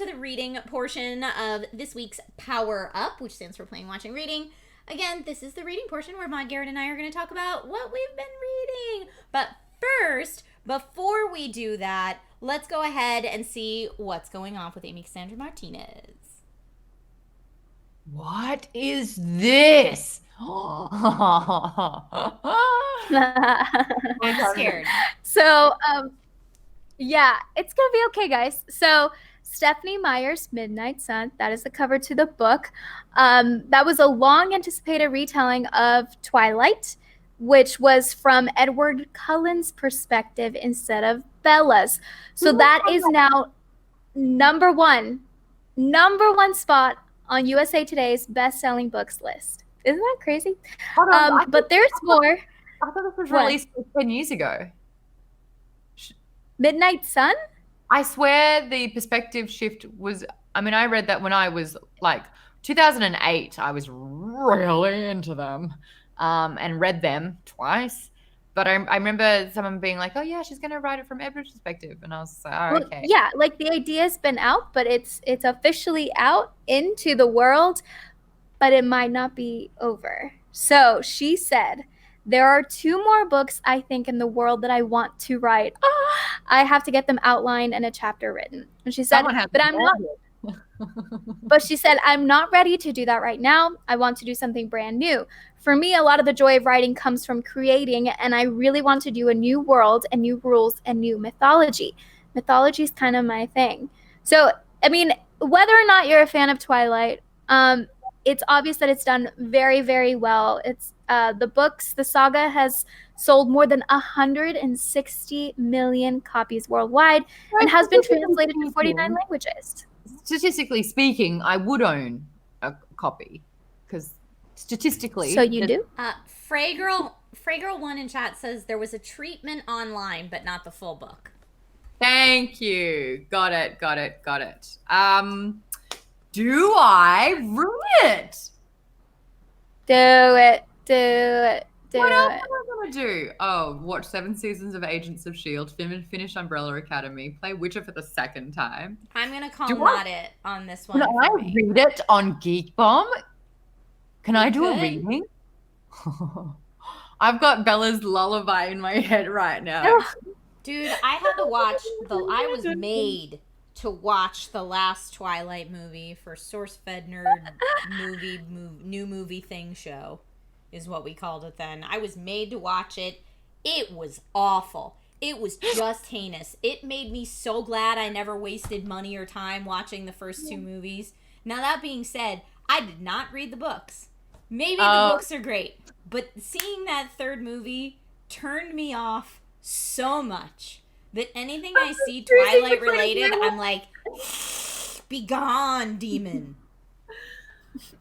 the reading portion of this week's Power Up, which stands for Playing, Watching, Reading. Again, this is the reading portion where Maude, Garrett, and I are going to talk about what we've been reading. But first, before we do that, let's go ahead and see what's going on with Amy Cassandra Martinez. What is this? I'm scared. So, yeah, it's going to be okay, guys. So, Stephanie Meyer's Midnight Sun, that is the cover to the book. That was a long-anticipated retelling of Twilight, which was from Edward Cullen's perspective instead of Bella's. So that is now number one spot on USA Today's best-selling books list. Isn't that crazy? But there's more. I thought this was released 10 years ago. Midnight Sun? I swear the perspective shift was, I mean, I read that when I was like 2008. I was really into them and read them twice. But I remember someone being like, oh, yeah, she's going to write it from Edward's perspective. And I was like, oh, okay. Yeah, like the idea's been out, but it's officially out into the world, but it might not be over. So she said, there are 2 more books, I think, in the world that I want to write. I have to get them outlined and a chapter written. And she said, but she said, I'm not ready to do that right now. I want to do something brand new. For me, a lot of the joy of writing comes from creating, and I really want to do a new world and new rules and new mythology. Mythology is kind of my thing. So, I mean, whether or not you're a fan of Twilight, it's obvious that it's done very, very well. It's the saga has sold more than 160 million copies worldwide and has been translated to 49 languages. Statistically speaking, I would own a copy because statistically. So you do? Fraygirl1 in chat says there was a treatment online, but not the full book. Thank you. Got it. Do I read it? Do it. What else am I going to do? Oh, watch 7 seasons of Agents of S.H.I.E.L.D., finish Umbrella Academy, play Witcher for the 2nd time. I'm going to call not it on this one. Can I read it on Geek Bomb? Can I do a reading? I've got Bella's lullaby in my head right now. Dude, I was made to watch the last Twilight movie for SourceFed Nerd new movie thing show is what we called it then. I was made to watch it. It was awful. It was just heinous. It made me so glad I never wasted money or time watching the first 2 movies. Now, that being said, I did not read the books. Maybe the books are great, but seeing that 3rd movie turned me off so much that anything I see Twilight related, I'm like, be gone, demon.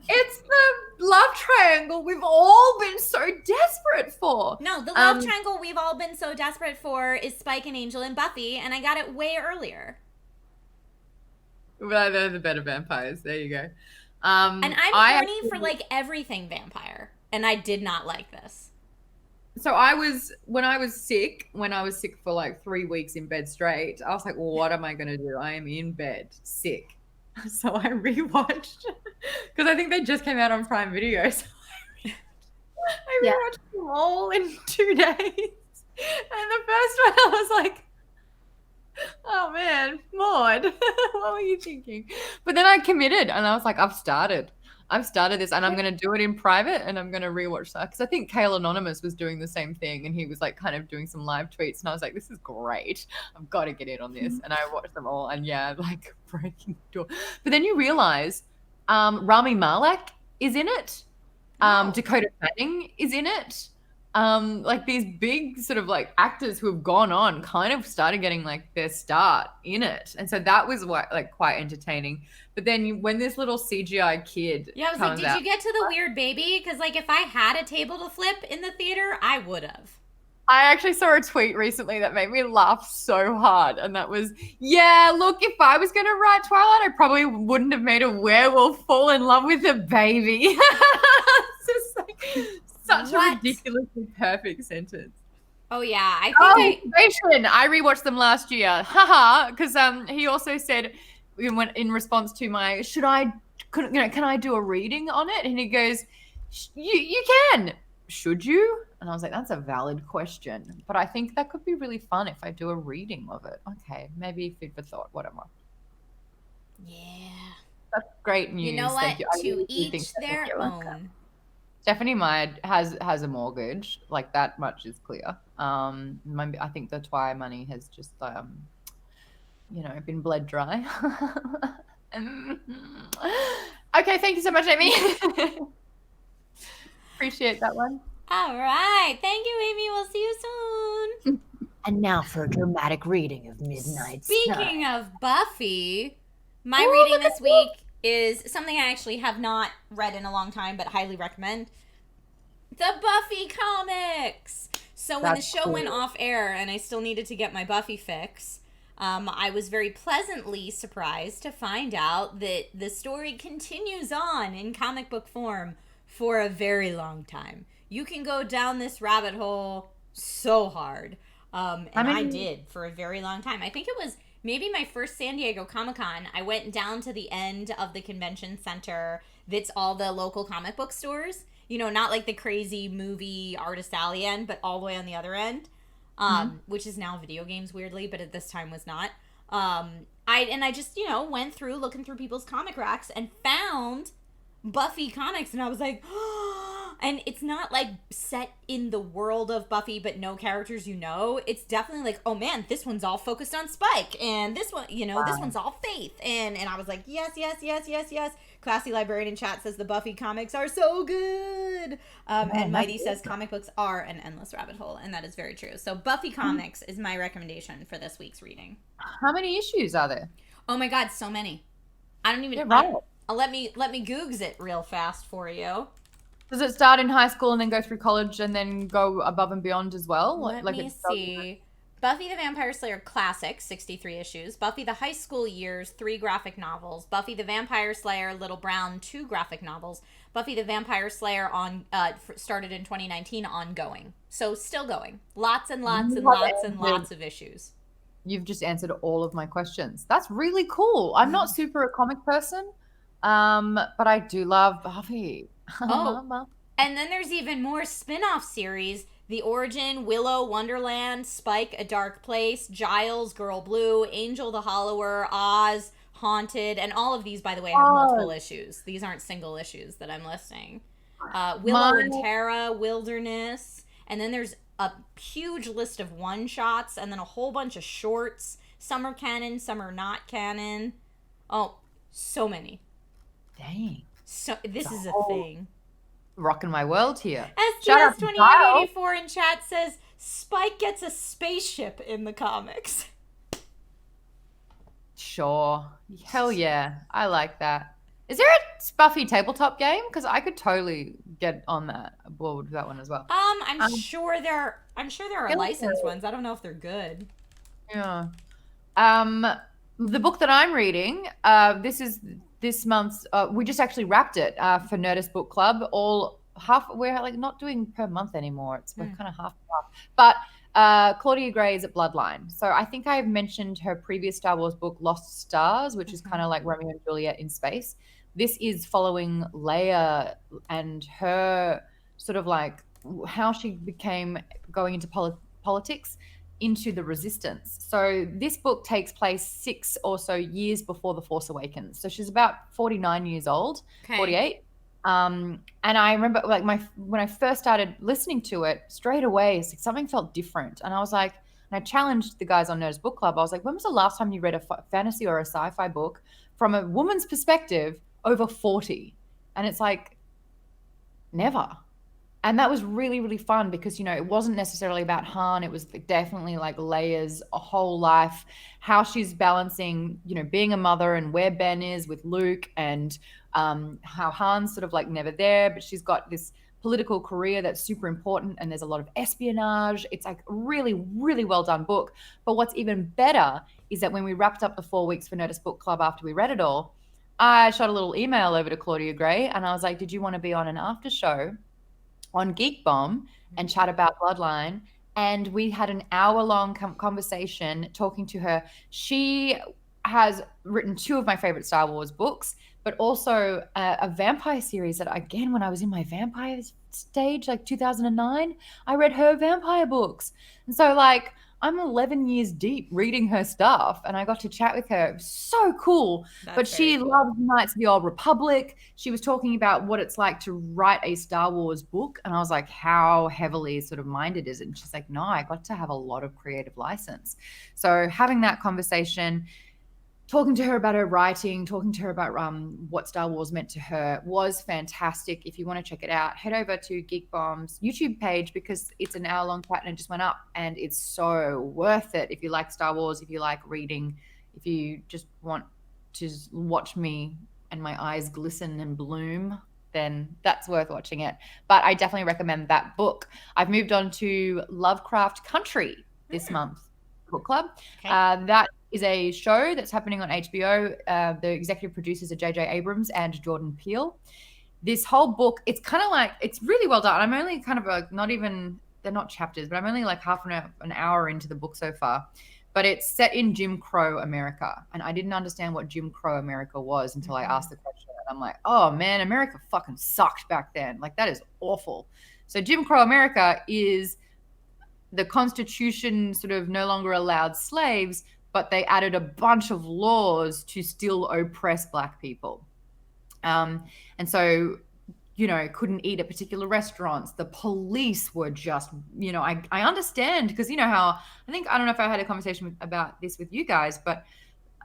It's the love triangle we've all been so desperate for. No, the love triangle we've all been so desperate for is Spike and Angel and Buffy, and I got it way earlier. Well, they're the better vampires. There you go. And I'm horny for like everything vampire, and I did not like this. So when I was sick for like 3 weeks in bed straight, I was like, well, what am I going to do? I am in bed, sick. So I rewatched, because I think they just came out on Prime Video. So I rewatched them all in 2 days. And the first one, I was like, oh man, Maude, what were you thinking? But then I committed, and I was like, I've started this, and I'm going to do it in private, and I'm going to rewatch that, because I think Kale Anonymous was doing the same thing, and he was like kind of doing some live tweets, and I was like, this is great. I've got to get in on this. And I watched them all, and like breaking the door. But then you realize Rami Malek is in it. Dakota Fanning is in it. Like these big sort of like actors who have gone on kind of started getting like their start in it. And so that was like quite entertaining. But then when this little CGI kid I was like, did you get to the weird baby? Because like if I had a table to flip in the theater, I would have. I actually saw a tweet recently that made me laugh so hard. And that was, yeah, look, if I was going to write Twilight, I probably wouldn't have made a werewolf fall in love with a baby. It's just like such a ridiculously perfect sentence. Oh, yeah. I rewatched them last year. Haha. Because he also said, in response to my, can I do a reading on it? And he goes, you can. Should you? And I was like, that's a valid question. But I think that could be really fun if I do a reading of it. Okay, maybe food for thought, whatever. Yeah. That's great news. You know what? Thank you. To really each their own. Stephanie Meyer has a mortgage. Like, that much is clear. I think the Twi money has just been bled dry. Okay, thank you so much, Amy. Appreciate that one. All right. Thank you, Amy. We'll see you soon. And now for a dramatic reading of Midnight Speaking Sun. of Buffy, my reading this week is something I actually have not read in a long time, but highly recommend. The Buffy comics. So when the show went off air and I still needed to get my Buffy fix, I was very pleasantly surprised to find out that the story continues on in comic book form for a very long time. You can go down this rabbit hole so hard. I did for a very long time. I think it was maybe my first San Diego Comic-Con. I went down to the end of the convention center that's all the local comic book stores. Not like the crazy movie Artist Alley end, but all the way on the other end, which is now video games, weirdly, but at this time was not. I just, went through looking through people's comic racks and found Buffy comics, and I was like, and it's not like set in the world of Buffy but no characters it's definitely like, oh man, this one's all focused on Spike, and this one this one's all Faith, and I was like, yes. Classy Librarian in chat says the Buffy comics are so good, and Mighty says comic books are an endless rabbit hole, and that is very true. So Buffy comics is my recommendation for this week's reading. How many issues are there? Oh my god, so many. I don't even let me googs it real fast for you. Does it start in high school and then go through college and then go above and beyond as well? Let me see. Buffy the Vampire Slayer Classic, 63 issues. Buffy the High School Years, 3 graphic novels. Buffy the Vampire Slayer Little Brown, 2 graphic novels. Buffy the Vampire Slayer started in 2019, ongoing. So still going. Lots and lots and lots and lots of issues. You've just answered all of my questions. That's really cool. I'm not super a comic person, but I do love Buffy. Oh, and then there's even more spin-off series. The Origin, Willow, Wonderland, Spike, A Dark Place, Giles, Girl Blue, Angel the Hollower, Oz, Haunted, and all of these, by the way, have multiple issues. These aren't single issues that I'm listing. Willow and Tara, Wilderness, and then there's a huge list of one-shots, and then a whole bunch of shorts. Some are canon, some are not canon. Oh, so many. Dang. So this is a thing. Rocking my world here. SDS2884 in chat says Spike gets a spaceship in the comics. Sure. Hell yeah. I like that. Is there a Buffy tabletop game? Because I could totally get on that board with that one as well. I'm sure there are licensed ones. I don't know if they're good. Yeah. The book that I'm reading, this month's, we just actually wrapped it for Nerdist Book Club. We're like not doing per month anymore. We're kind of half. But Claudia Gray's at Bloodline. So I think I've mentioned her previous Star Wars book, Lost Stars, which is kind of like Romeo and Juliet in space. This is following Leia and her sort of like how she became going into politics into the Resistance. So this book takes place 6 or so years before The Force Awakens. So she's about 49 years old, 48. And I remember like when I first started listening to it, straight away something felt different. And I was like, and I challenged the guys on Nerdist Book Club. I was like, when was the last time you read a fantasy or a sci-fi book from a woman's perspective over 40? And it's like, never. And that was really, really fun because, it wasn't necessarily about Han. It was definitely like Leia's whole life, how she's balancing, being a mother and where Ben is with Luke, and how Han's sort of like never there, but she's got this political career that's super important, and there's a lot of espionage. It's like a really, really well done book. But what's even better is that when we wrapped up the 4 weeks for Nerdist Book Club after we read it all, I shot a little email over to Claudia Gray and I was like, did you want to be on an after show on Geek Bomb and chat about Bloodline? And we had an hour-long conversation talking to her. She has written 2 of my favorite Star Wars books, but also a vampire series that, again, when I was in my vampire stage, like 2009, I read her vampire books. And so, like, I'm 11 years deep reading her stuff, and I got to chat with her. It was so cool. But she loves Knights of the Old Republic. She was talking about what it's like to write a Star Wars book, and I was like, how heavily sort of minded is it? And she's like, no, I got to have a lot of creative license. So having that conversation, talking to her about her writing, talking to her about what Star Wars meant to her was fantastic. If you want to check it out, head over to Geek Bomb's YouTube page, because it's an hour-long chat and it just went up, and it's so worth it. If you like Star Wars, if you like reading, if you just want to watch me and my eyes glisten and bloom, then that's worth watching it. But I definitely recommend that book. I've moved on to Lovecraft Country this month, book club. Okay. That is a show that's happening on HBO. The executive producers are J.J. Abrams and Jordan Peele. This whole book, it's kind of like, it's really well done. I'm only kind of they're not chapters, but I'm only like half an hour into the book so far. But it's set in Jim Crow America. And I didn't understand what Jim Crow America was until I asked the question. And I'm like, oh man, America fucking sucked back then. Like, that is awful. So Jim Crow America is the Constitution sort of no longer allowed slaves, but they added a bunch of laws to still oppress Black people. And so, couldn't eat at particular restaurants. The police were just, I understand, because how, I don't know if I had a conversation about this with you guys, but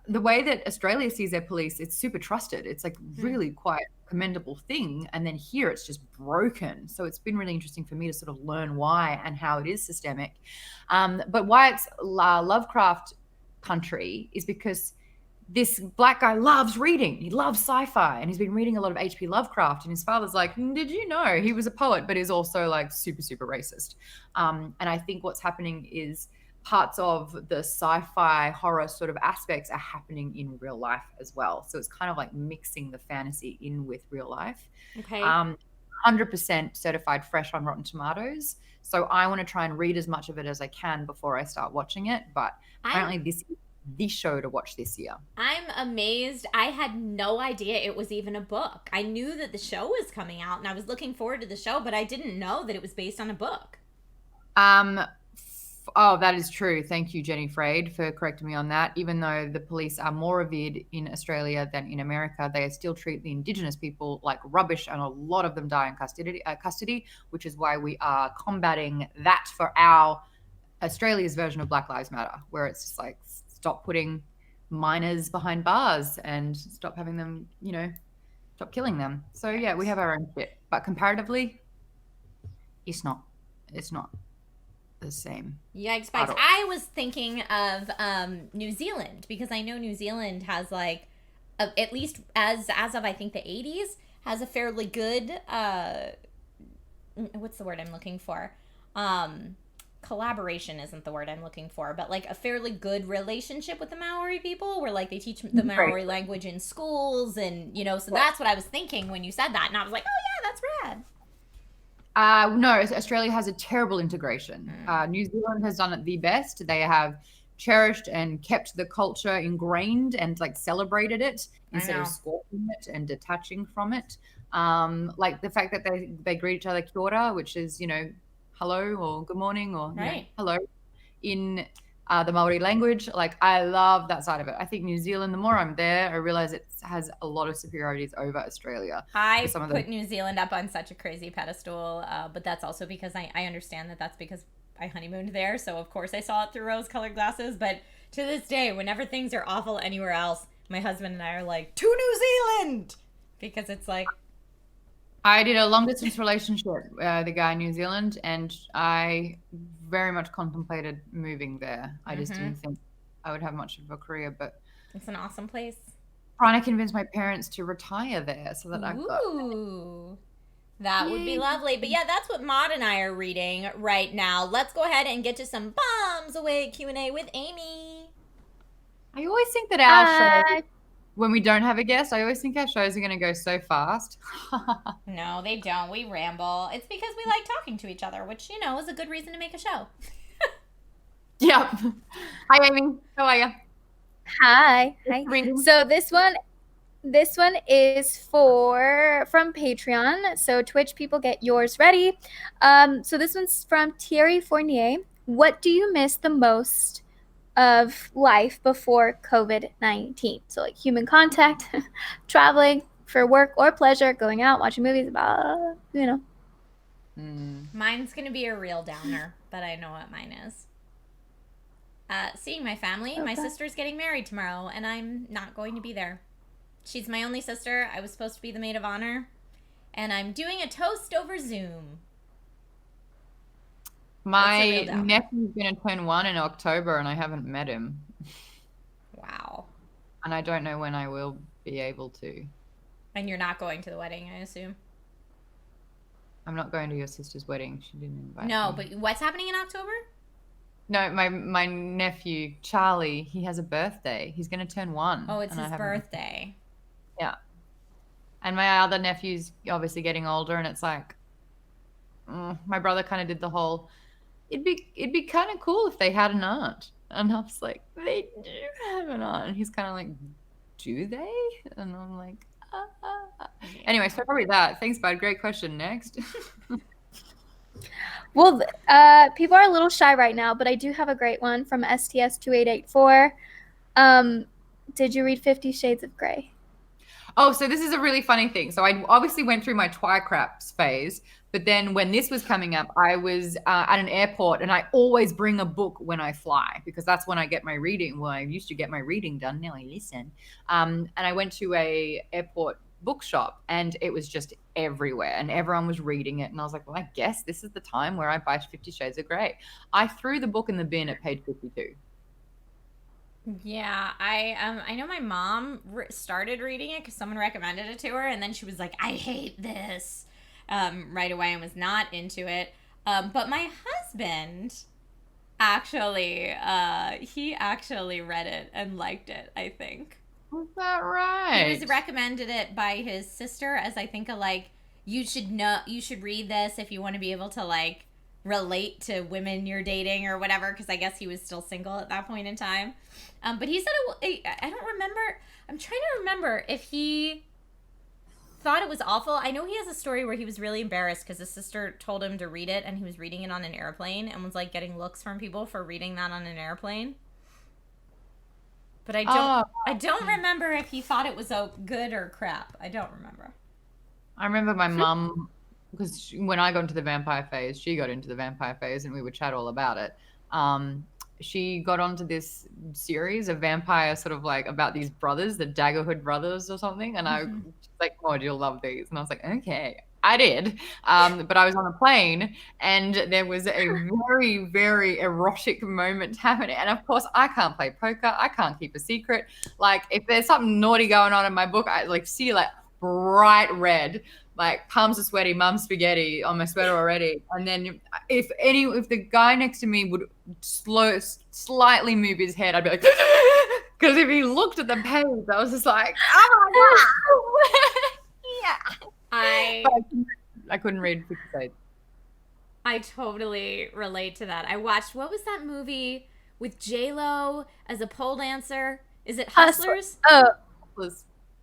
the way that Australia sees their police, it's super trusted. It's like really quite a commendable thing. And then here it's just broken. So it's been really interesting for me to sort of learn why and how it is systemic. But why it's Lovecraft Country is because this Black guy loves reading. He loves sci-fi, and he's been reading a lot of H.P. Lovecraft, and his father's like, did you know he was a poet, but is also like super, super racist. And I think what's happening is parts of the sci-fi horror sort of aspects are happening in real life as well. So it's kind of like mixing the fantasy in with real life. Okay. 100% certified fresh on Rotten Tomatoes. So I want to try and read as much of it as I can before I start watching it. But apparently this is the show to watch this year. I'm amazed. I had no idea it was even a book. I knew that the show was coming out, and I was looking forward to the show, but I didn't know that it was based on a book. Oh, that is true. Thank you, Jenny Frade, for correcting me on that. Even though the police are more revered in Australia than in America, they still treat the Indigenous people like rubbish, and a lot of them die in custody, which is why we are combating that for our Australia's version of Black Lives Matter, where it's just like, stop putting minors behind bars and stop having them, stop killing them. So yeah, we have our own shit, but comparatively, it's not the same. Yikes, spikes. I was thinking of New Zealand, because I know New Zealand has like at least as of I think the 80s has a fairly good what's the word I'm looking for? Collaboration isn't the word I'm looking for, but like a fairly good relationship with the Maori people, where like they teach the Maori language in schools, and so that's what I was thinking when you said that, and I was like, oh yeah, that's rad. No, Australia has a terrible integration. New Zealand has done it the best. They have cherished and kept the culture ingrained and like celebrated it instead of scorning it and detaching from it. Like the fact that they greet each other kia ora, which is, hello or good morning or hello in the Maori language. Like, I love that side of it. I think New Zealand, the more I'm there, I realize it has a lot of superiorities over Australia. I put New Zealand up on such a crazy pedestal, but that's also because I understand that's because I honeymooned there. So of course I saw it through rose-colored glasses. But to this day, whenever things are awful anywhere else, my husband and I are like, to New Zealand! Because it's like, I did a long distance relationship with the guy in New Zealand, and I very much contemplated moving there. I just didn't think I would have much of a career, but it's an awesome place. Trying to convince my parents to retire there so that I've got. That would be lovely. But yeah, that's what Maude and I are reading right now. Let's go ahead and get to some bombs away Q&A with Amy. I always think that our show, when we don't have a guest, I always think our shows are going to go so fast. No, they don't. We ramble. It's because we like talking to each other, which, is a good reason to make a show. Yep. Hi, Amy. How are you? Hi. Reading. So this one is from Patreon. So Twitch people, get yours ready. So this one's from Thierry Fournier. What do you miss the most of life before COVID-19? So like human contact, traveling for work or pleasure, going out, watching movies, Mine's gonna be a real downer, but I know what mine is. Seeing my family. My sister's getting married tomorrow, and I'm not going to be there. She's my only sister. I was supposed to be the maid of honor, and I'm doing a toast over Zoom. My nephew's going to turn 1 in October, and I haven't met him. Wow. And I don't know when I will be able to. And you're not going to the wedding, I assume? I'm not going to your sister's wedding. She didn't invite me. No, but what's happening in October? No, my nephew, Charlie, he has a birthday. He's going to turn 1. Oh, it's his birthday. Yeah. And my other nephew's obviously getting older, and it's like, my brother kind of did the whole, it'd be kind of cool if they had an aunt. And I was like, they do have an aunt. And he's kind of like, do they? And I'm like, Anyway, so probably that. Thanks, bud. Great question. Next. Well, people are a little shy right now, but I do have a great one from STS2884. Did you read 50 Shades of Grey? Oh, so this is a really funny thing. So I obviously went through my Twi-craps phase, but then when this was coming up, I was at an airport, and I always bring a book when I fly because that's when I get my reading. Well, I used to get my reading done. Now I listen. And I went to a airport bookshop, and it was just everywhere, and everyone was reading it. And I was like, well, I guess this is the time where I buy 50 Shades of Grey. I threw the book in the bin at page 52. Yeah, I know my mom started reading it because someone recommended it to her, and then she was like, I hate this right away and was not into it. But my husband actually, he actually read it and liked it, I think. Was that right? He was recommended it by his sister as I think you should read this if you want to be able to like relate to women you're dating or whatever, because I guess he was still single at that point in time. But he said I don't remember. I'm trying to remember if he thought it was awful. I know he has a story where he was really embarrassed because his sister told him to read it, and he was reading it on an airplane and was like getting looks from people for reading that on an airplane. But I don't remember if he thought it was good or crap. I don't remember. I remember my mum, because when I got into the vampire phase, she got into the vampire phase, and we would chat all about it. She got onto this series of vampire sort of like about these brothers, the Daggerhood brothers or something. And I was like, Maude, you'll love these. And I was like, okay. I did. But I was on a plane, and there was a very, very erotic moment happening. And of course, I can't play poker. I can't keep a secret. Like, if there's something naughty going on in my book, I like see like bright red, like palms are sweaty, mum's spaghetti on my sweater already. And then if the guy next to me would slightly move his head, I'd be like, because if he looked at the page, I was just like, oh my God. Yeah. I couldn't read 50 Shades. I totally relate to that. I watched, what was that movie with J-Lo as a pole dancer? Is it Hustlers?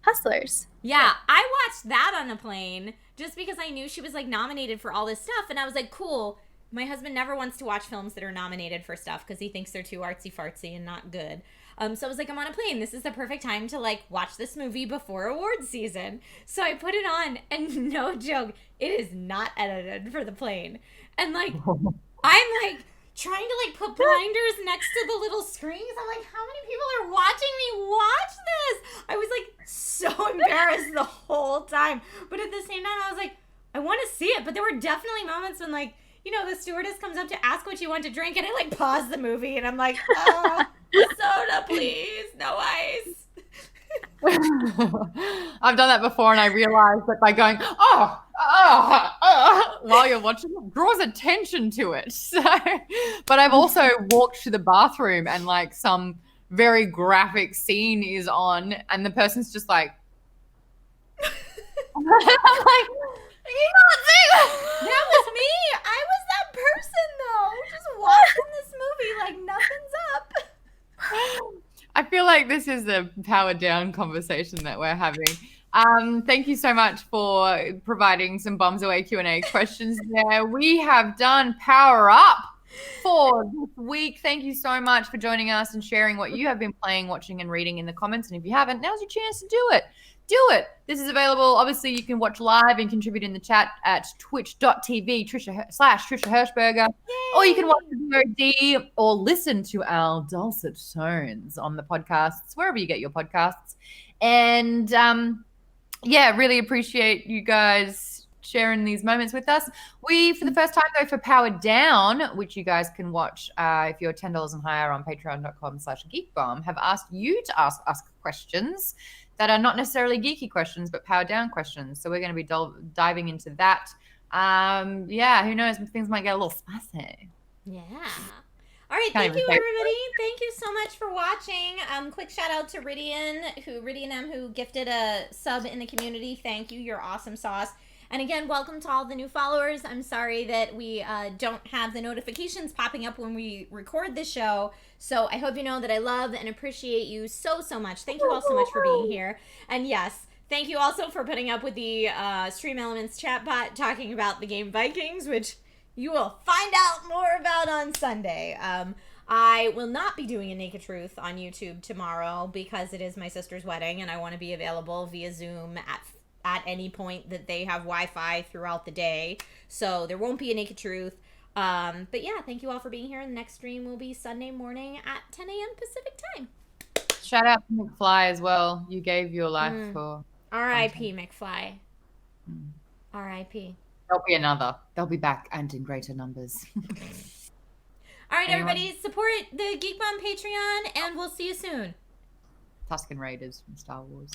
Hustlers. Yeah, I watched that on a plane just because I knew she was like nominated for all this stuff, and I was like, cool. My husband never wants to watch films that are nominated for stuff because he thinks they're too artsy-fartsy and not good. So I was like, I'm on a plane. This is the perfect time to like watch this movie before awards season. So I put it on, and no joke, it is not edited for the plane. And like, I'm like trying to like put blinders next to the little screens. I'm like, how many people are watching me watch this? I was like so embarrassed the whole time. But at the same time, I was like, I want to see it. But there were definitely moments when like, you know, the stewardess comes up to ask what you want to drink, and I like pause the movie, and I'm like, soda, please, no ice. I've done that before, and I realized that by going, while you're watching, it draws attention to it. So, but I've also walked to the bathroom, and like some very graphic scene is on, and the person's just like, I'm like, you not see that? That was me. I was that person though, just watching this movie like nothing's up. I feel like this is a powered down conversation that we're having. Thank you so much for providing some bombs away Q&A questions there. We have done Power Up for this week. Thank you so much for joining us and sharing what you have been playing, watching, and reading in the comments. And if you haven't, now's your chance to do it. Do it. This is available. Obviously, you can watch live and contribute in the chat at twitch.tv /Trisha Hirschberger. Yay. Or you can watch the VOD or listen to our dulcet tones on the podcasts, wherever you get your podcasts. And yeah, really appreciate you guys sharing these moments with us. We, for the first time though, for Powered Down, which you guys can watch if you're $10 and higher on patreon.com/geekbomb, have asked you to ask us questions that are not necessarily geeky questions, but Powered Down questions. So we're going to be diving into that. Yeah, who knows? Things might get a little spicy. Yeah. All right, thank you, everybody. Thank you so much for watching. Quick shout out to Rhydian M, who gifted a sub in the community. Thank you. You're awesome sauce. And again, welcome to all the new followers. I'm sorry that we don't have the notifications popping up when we record this show. So I hope you know that I love and appreciate you so, so much. Thank you all so much for being here. And yes, thank you also for putting up with the Stream Elements chatbot talking about the game Vikings, which you will find out more about on Sunday. I will not be doing a Naked Truth on YouTube tomorrow because it is my sister's wedding and I want to be available via Zoom at any point that they have Wi-Fi throughout the day. So there won't be a Naked Truth. But yeah, thank you all for being here. The next stream will be Sunday morning at 10 a.m. Pacific time. Shout out to McFly as well. You gave your life for... R.I.P. McFly. R.I.P. There'll be another. They'll be back and in greater numbers. All right, everybody, support the Geek Bomb Patreon, and we'll see you soon. Tusken Raiders from Star Wars.